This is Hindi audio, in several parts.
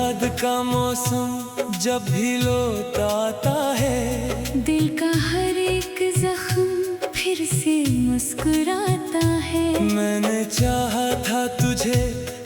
याद का मौसम जब भी लौट आता है, दिल का हर एक जख्म फिर से मुस्कुराता है। मैंने चाहा था तुझे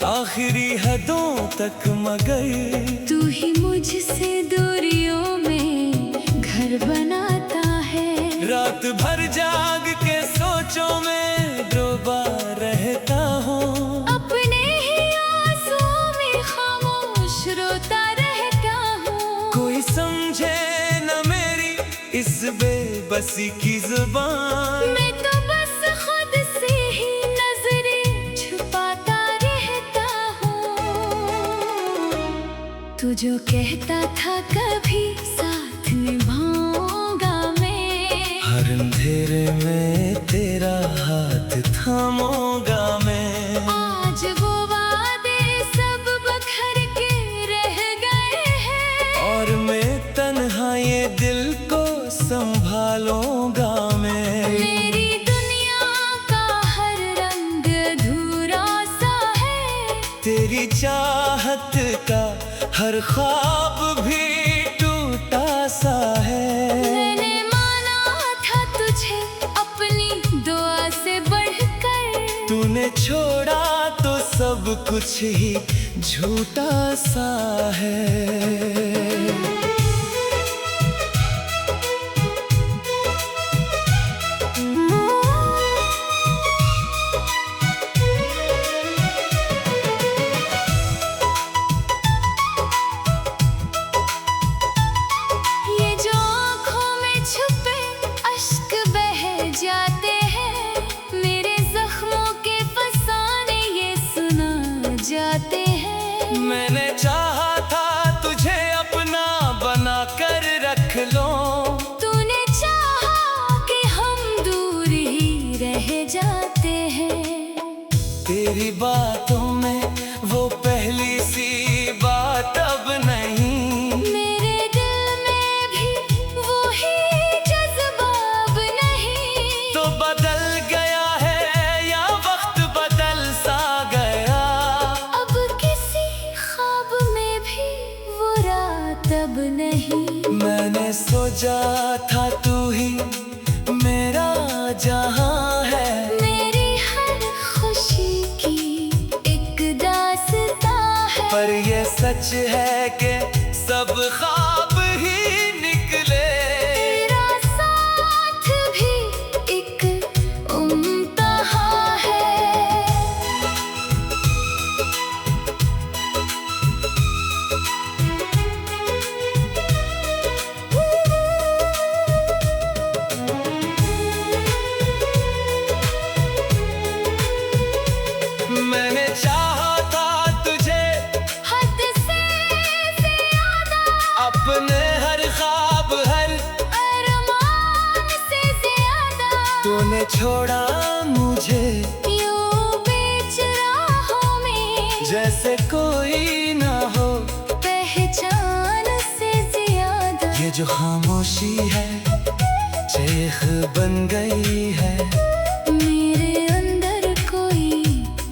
आखिरी हदों तक, मगर तू ही मुझसे दूरियों में घर बनाता है। रात भर जाग के सोचों में डूबा रहता हूँ, अपने ही आंसुओं में खामोश रोता रहता हूँ। कोई समझे न मेरी इस बेबसी की जुबान। मैं तो बस खुद से ही नजरें छुपाता रहता हूँ। तू जो कहता था कभी साथ निभाऊंगा मैं, हर अंधेरे में तेरा हाथ थामूंगा मैं। आज वो वादे सब बखर के रह गए हैं, और मैं तन्हा ये दिल को संभालूंगा मैं। मेरी दुनिया का हर रंग अधूरा सा है, तेरी चाहत का हर ख्वाब भी टूटा सा है। मैंने माना था तुझे अपनी दुआ से बढ़कर, तूने छोड़ा तो सब कुछ ही झूठा सा है। ये जो आँखों में छुपे अश्क बह जाते हैं, मेरे जख्मों के फसाने ये सुना जाते हैं। मैंने चाहा था तुझे अपना बना कर रख लो, तूने चाहा कि हम दूर ही रह जाते हैं। तेरी बातों में वो पहली सी बात अब नहीं, मेरे दिल में भी वो ही जज्बाब नहीं। तो बदल गया है या वक्त बदल सा गया। अब किसी ख्वाब में भी वो रात अब नहीं। मैंने सोचा था तू ही मेरा जहां है, मेरी हर खुशी की एक दास्तां है, पर ये सच है कि सब ख्वाब ही निकले। तेरा साथ भी एक इम्तिहान है। मैंने चाहा था तुझे हद से ज्यादा, अपने हर ख्वाब हर, अरमान से ज्यादा। तूने छोड़ा मुझे यूं बीच राहों में, जैसे कोई ना हो। पहचान से ज्यादा ये जो खामोशी है चेख बन गई है, मेरे अंदर कोई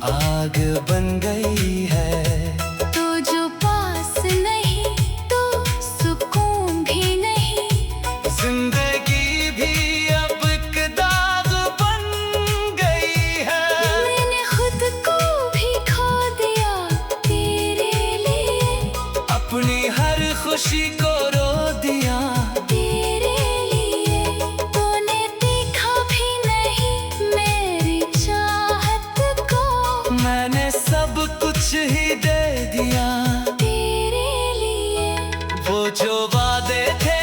आग बन गई है। तो जो पास नहीं तो सुकून भी नहीं। जिंदगी भी अब एक दाग बन गई है। मैंने खुद को भी खो दिया तेरे लिए, अपनी हर खुशी को रो दिया। तेरे लिए तूने देखा भी नहीं मेरी चाहत को, मैंने सब कुछ ही दे दिया। तेरे लिए वो जो वादे थे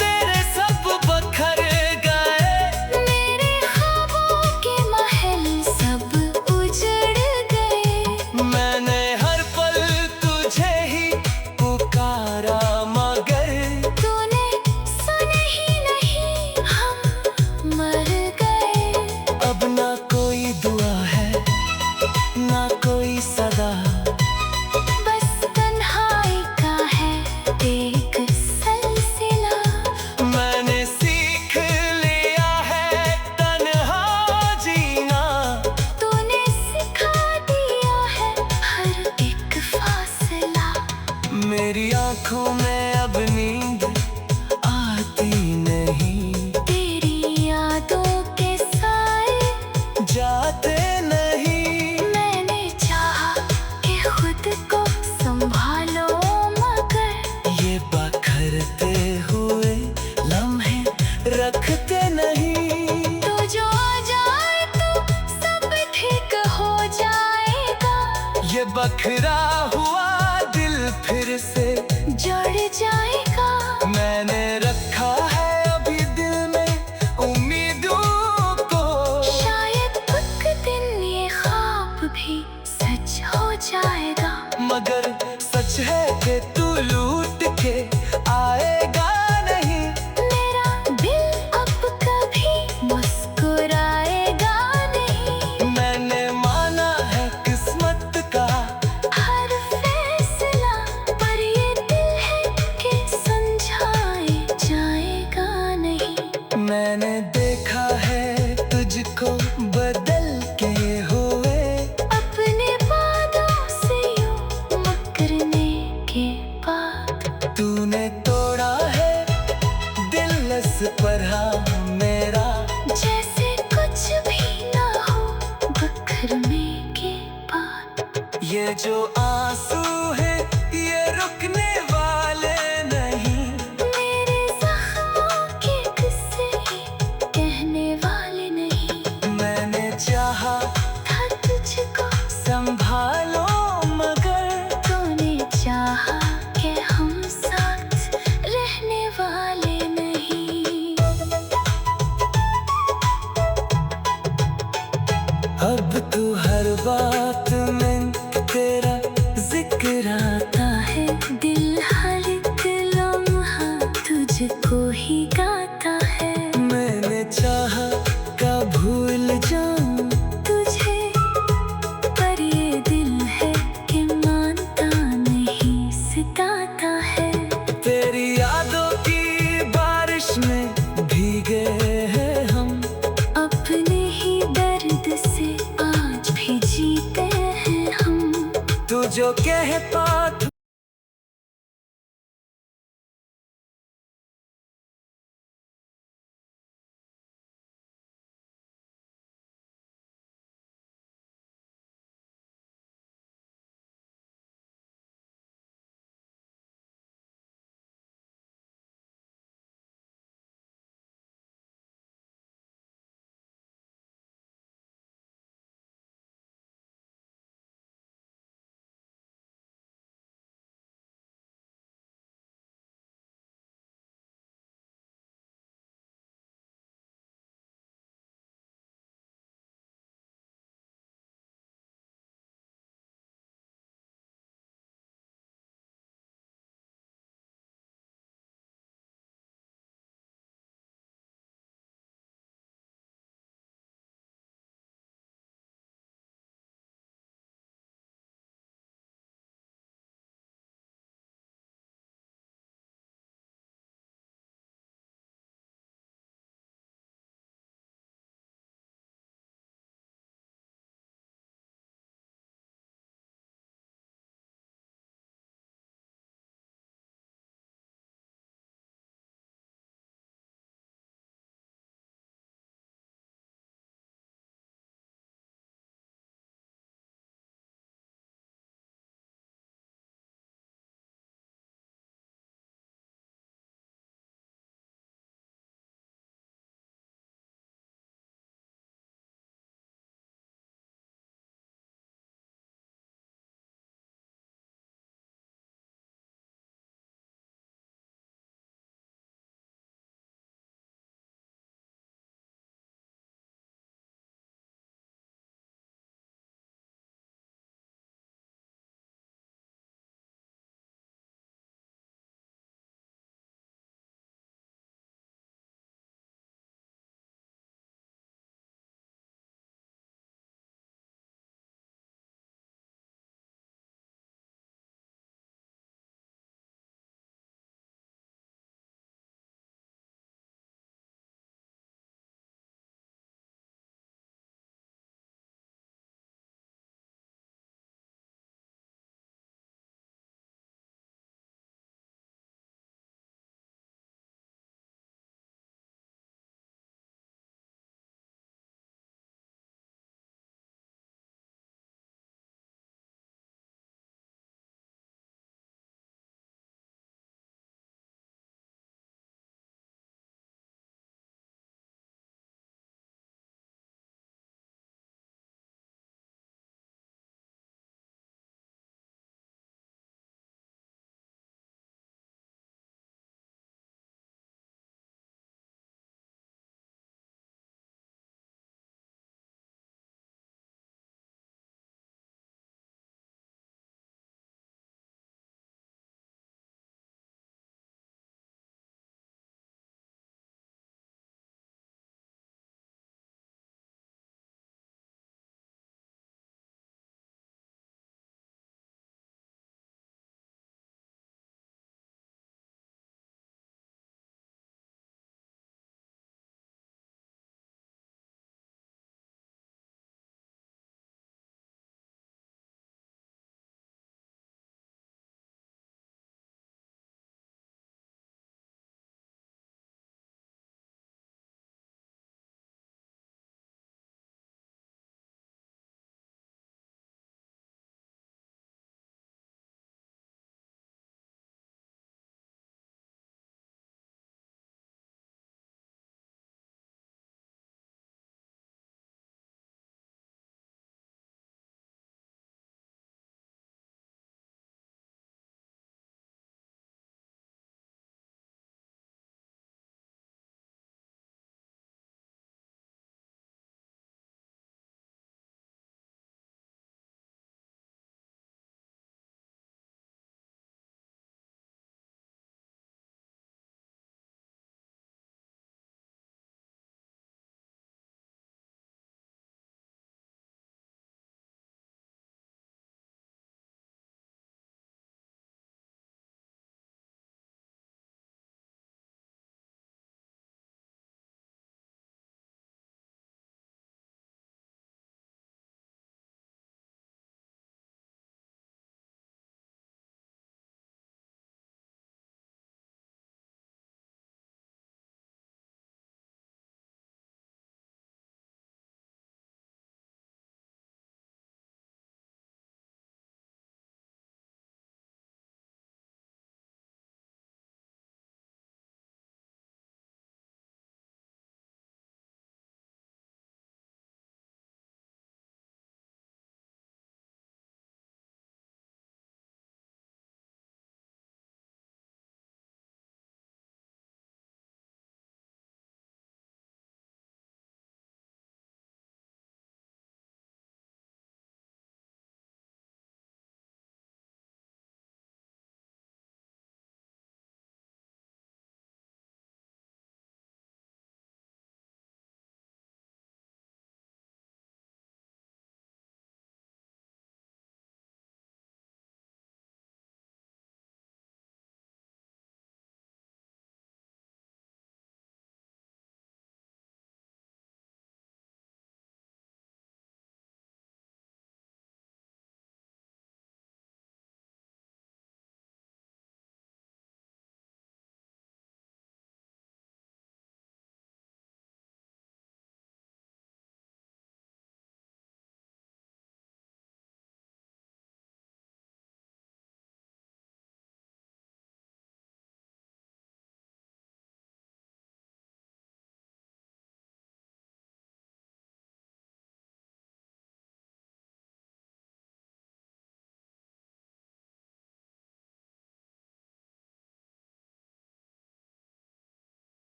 तेरे सब बखर गए, मेरे ख्वाबों के महल सब उजड़ गए। मैंने हर पल तुझे ही पुकारा मेरी आंखों में अब नींद आती नहीं, तेरी यादों के साए जाते नहीं। मैंने चाहा कि खुद को संभालो मगर ये बखरते हुए लम्हे रखते नहीं। तो जो आ जाए तो सब ठीक हो जाएगा, ये बखरा हुआ दिल फिर से जुड़ जाएगा। मैंने रखा है अभी दिल में उम्मीदों को, शायद एक दिन ये ख्वाब भी सच हो जाएगा। मगर सच है कि तू लूट के आएगा नहीं। मेरा दिल अब कभी मुस्कुराएगा नहीं। मैंने माना है किस्मत का हर फैसला, पर ये दिल है कि समझाए जाएगा नहीं। मैंने देखा है तुझको बदलते हुए, अपने वादों से यूं मुकरने के बाद तूने तोड़ा है दिल इस पर मेरा। जैसे कुछ भी ना हो बिखरने के बाद। ये जो आंसू है ये रुकने वाले नहीं। मेरे जख्मों के किस्से ही कहने वाले नहीं। मैंने चाहा था तुझको संभालो मगर तूने चाहा कि हम साथ रहने वाले नहीं। अब तू हर बात में तेरा जिक्र आता है दिल हर एक लम्हा तुझको ही गाता है। मैंने चाहा का भूल जाऊं तुझे पर ये दिल है कि मानता नहीं सिताता है। तेरी यादों की बारिश में भीगे हैं हम, अपने ही दर्द से आज भी जीते हैं हम। तू जो कह पात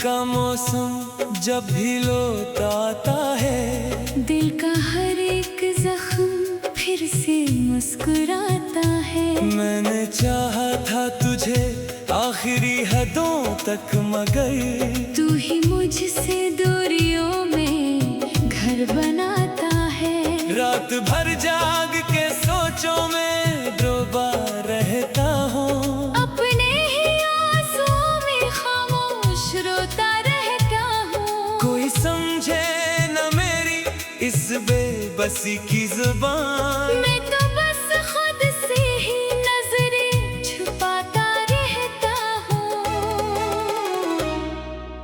का मौसम जब भी लौटाता है, दिल का हर एक जख्म फिर से मुस्कुराता है। मैंने चाहा था तुझे आखिरी हदों तक, मगर तू ही मुझसे दूरियों में घर बनाता है। रात भर जाग के सोचों में डूबा रहता हूँ, अपने ही आंसुओं में खामोश रोता रहता हूँ। कोई समझे न मेरी इस बेबसी की जुबान। मैं तो बस खुद से ही नजरें छुपाता रहता हूँ।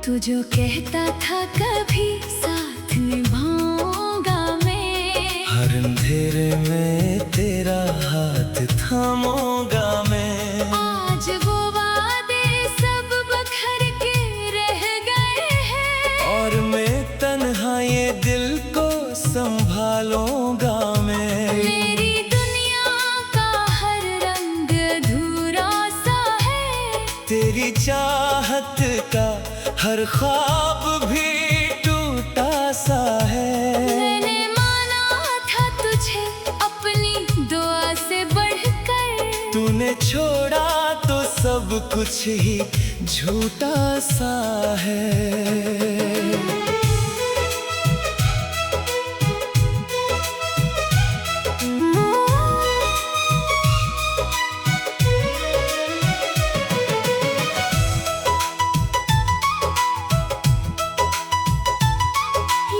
तू जो कहता था कभी साथ निभाऊंगा मैं, हर अंधेरे में तेरा हाथ थामूंगा मैं। आज वो वादे सब बखर के रह गए हैं, और मैं तन्हा ये दिल को संभालूंगा मैं। मेरी दुनिया का हर रंग अधूरा सा है, तेरी चाहत का हर ख्वाब भी टूटा सा है। मैंने माना था तुझे अपनी दुआ से बढ़कर, तूने छोड़ा तो सब कुछ ही झूठा सा है।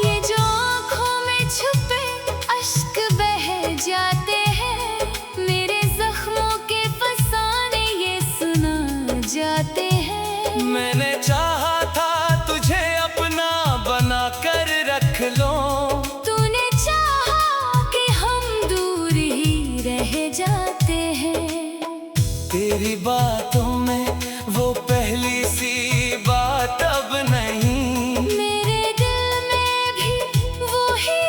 ये जो आँखों में छुपे अश्क बह जाते हैं, मेरे जख्मों के फसाने ये सुना जाते हैं। मैंने चाहा था तुझे अपना बना कर रख लो, तूने चाहा कि हम दूर ही रह जाते हैं। तेरी बातों में वो पहली सी बात अब नहीं, मेरे दिल में भी वो ही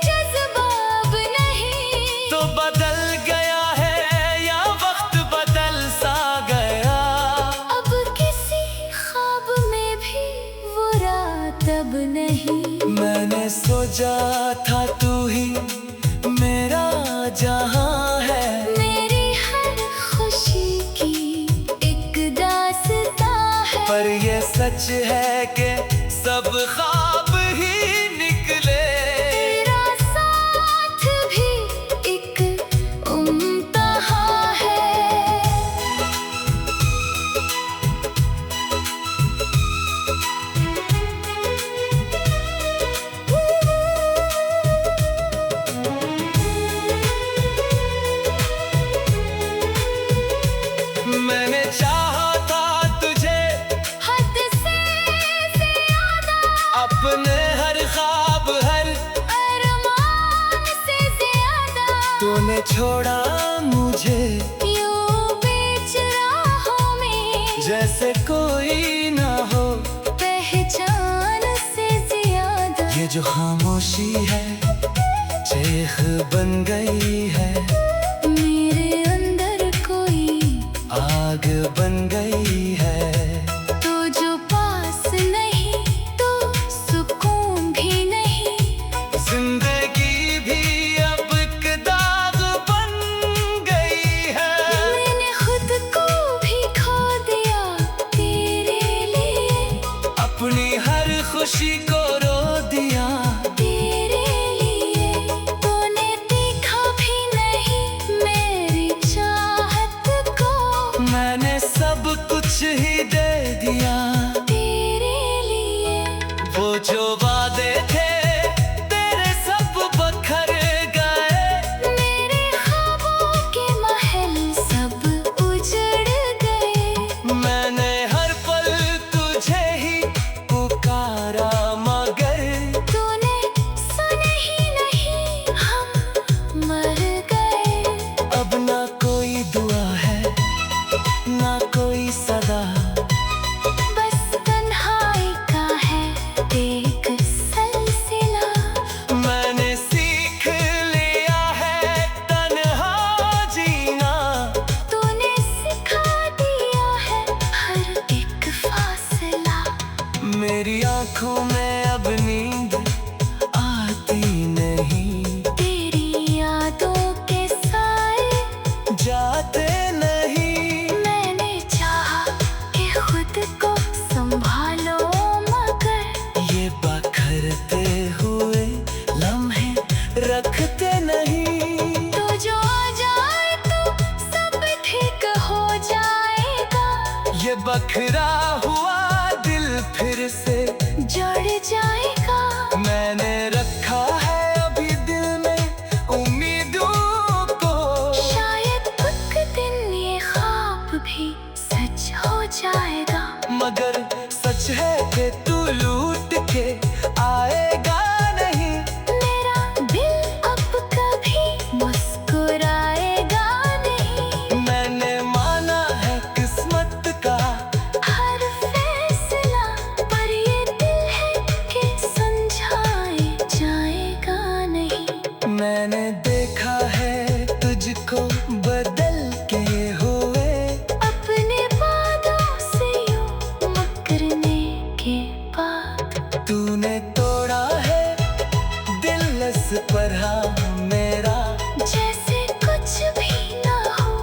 जज्बाब नहीं। तो बदल गया है या वक्त बदल सा गया। अब किसी ख्वाब में भी वो रात अब नहीं। मैंने सोचा था तू ही मेरा जहां है, मेरी हर खुशी की एक दास्तां है। पर ये सच है कि सब ख्वाब ही निकले। तेरा साथ भी एक इम्तिहान है। मैंने चाहा था तुझे हद से ज्यादा, अपने हर ख्वाब हर, अरमान से ज्यादा। तूने छोड़ा मुझे यूं बीच राहों में, जैसे कोई ना हो। पहचान से ज्यादा। ये जो खामोशी है चेख बन गई है, मेरे अंदर कोई आग बन गई है। तो जो पास नहीं तो सुकून भी नहीं। जिंदगी भी अब एक दाग बन गई है। मैंने खुद को भी खो दिया तेरे लिए, अपनी हर खुशी को रो दिया। तेरे लिए। तूने देखा भी नहीं मेरी चाहत को, मैंने सब कुछ ही दे दिया। तेरे लिए। वो जो वादे थे तेरे सब बखर गए, मेरे ख्वाबों के महल सब उजड़ गए। मैंने हर पल तुझे ही पुकारा, मगर तूने सुने ही नहीं, हम मर गए। अब ना कोई दुआ है ना कोई सदा, बस आँखों में अब नींद आती नहीं, तेरी यादों के साए जाते नहीं। मैंने चाहा कि खुद को संभालो मगर ये बखरते हुए लम्हे रखते नहीं। तो जो आ जाए तो सब ठीक हो जाएगा, ये बखरा हुआ दिल फिर से जुड़ जाएगा। मैंने रखा है अभी दिल में उम्मीदों को, शायद एक दिन ये ख्वाब भी सच हो जाएगा। मगर सच है कि तू लूट के आएगा नहीं। मेरा दिल अब कभी मुस्कुराएगा नहीं। मैंने माना है किस्मत का हर फैसला, पर ये दिल है कि समझाए जाएगा नहीं। मैंने देखा है तुझको बदल के हुए, अपने वादों से यूं मुकरने के बाद तूने तोड़ा है दिल इस तरह मेरा। जैसे कुछ भी ना हो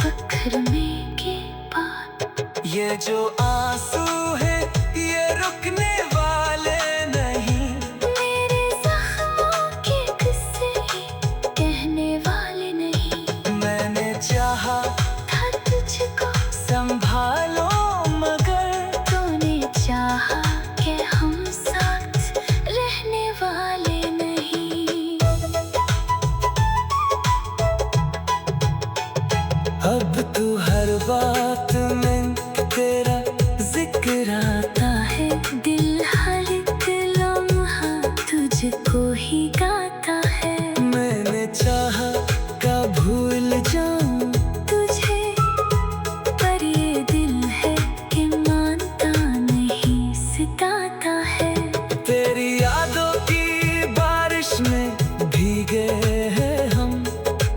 बिखरने के बाद। ये जो आंसू है ये रुकने वाले नहीं, मेरे जख्मों के किस्से कहने वाले नहीं। मैंने चाहा था तुझको संभालो मगर तूने चाहा कि हम साथ रहने वाले नहीं। अब तू हर बात में तेरा जिक्र आता है दिल हर एक लम्हा तुझको ही गाता है। मैंने चाहा का भूल जाऊं तुझे पर ये दिल है कि मानता नहीं सिताता है। तेरी यादों की बारिश में भीगे हैं हम,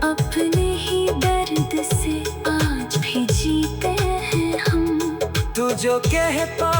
अपने ही दर्द से आज भी जीते हैं हम। तू जो कह पा